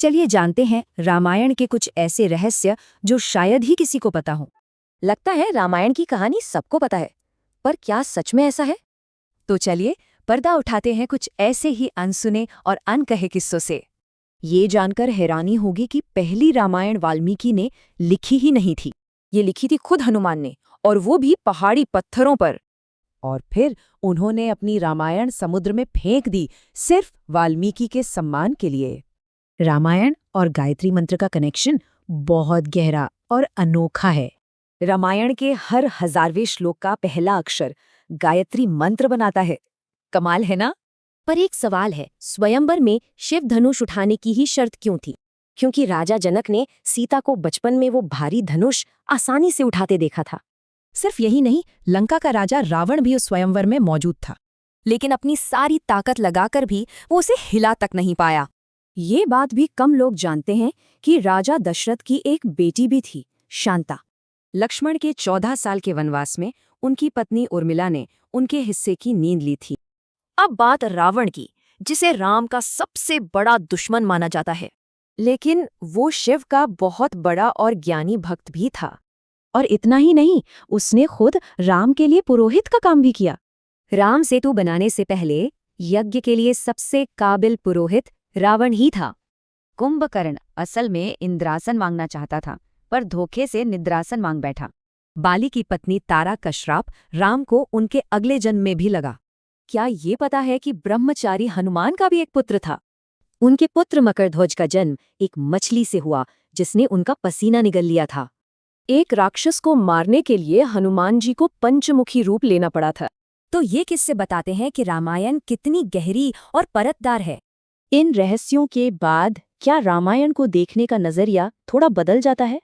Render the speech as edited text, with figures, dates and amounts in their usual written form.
चलिए जानते हैं रामायण के कुछ ऐसे रहस्य जो शायद ही किसी को पता हो। लगता है रामायण की कहानी सबको पता है, पर क्या सच में ऐसा है? तो चलिए पर्दा उठाते हैं कुछ ऐसे ही अनसुने और अनकहे किस्सों से। ये जानकर हैरानी होगी कि पहली रामायण वाल्मीकि ने लिखी ही नहीं थी। ये लिखी थी खुद हनुमान ने, और वो भी पहाड़ी पत्थरों पर। और फिर उन्होंने अपनी रामायण समुद्र में फेंक दी, सिर्फ वाल्मीकि के सम्मान के लिए। रामायण और गायत्री मंत्र का कनेक्शन बहुत गहरा और अनोखा है। रामायण के हर 1000वें श्लोक का पहला अक्षर गायत्री मंत्र बनाता है। कमाल है ना? पर एक सवाल है, स्वयंवर में शिव धनुष उठाने की ही शर्त क्यों थी? क्योंकि राजा जनक ने सीता को बचपन में वो भारी धनुष आसानी से उठाते देखा था। सिर्फ यही नहीं, लंका का राजा रावण भी उस स्वयंवर में मौजूद था, लेकिन अपनी सारी ताकत लगाकर भी वो उसे हिला तक नहीं पाया। ये बात भी कम लोग जानते हैं कि राजा दशरथ की एक बेटी भी थी, शांता। लक्ष्मण के 14 साल के वनवास में उनकी पत्नी उर्मिला ने उनके हिस्से की नींद ली थी। अब बात रावण की, जिसे राम का सबसे बड़ा दुश्मन माना जाता है। लेकिन वो शिव का बहुत बड़ा और ज्ञानी भक्त भी था। और इतना ही नहीं, उसने खुद राम के लिए पुरोहित का काम भी किया। राम सेतु बनाने से पहले यज्ञ के लिए सबसे काबिल पुरोहित रावण ही था। कुंभकर्ण असल में इंद्रासन मांगना चाहता था, पर धोखे से निद्रासन मांग बैठा। बाली की पत्नी तारा का श्राप राम को उनके अगले जन्म में भी लगा। क्या ये पता है कि ब्रह्मचारी हनुमान का भी एक पुत्र था? उनके पुत्र मकरध्वज का जन्म एक मछली से हुआ, जिसने उनका पसीना निगल लिया था। एक राक्षस को मारने के लिए हनुमान जी को पंचमुखी रूप लेना पड़ा था। तो ये किस्से बताते हैं कि रामायण कितनी गहरी और परतदार है। इन रहस्यों के बाद क्या रामायण को देखने का नजरिया थोड़ा बदल जाता है?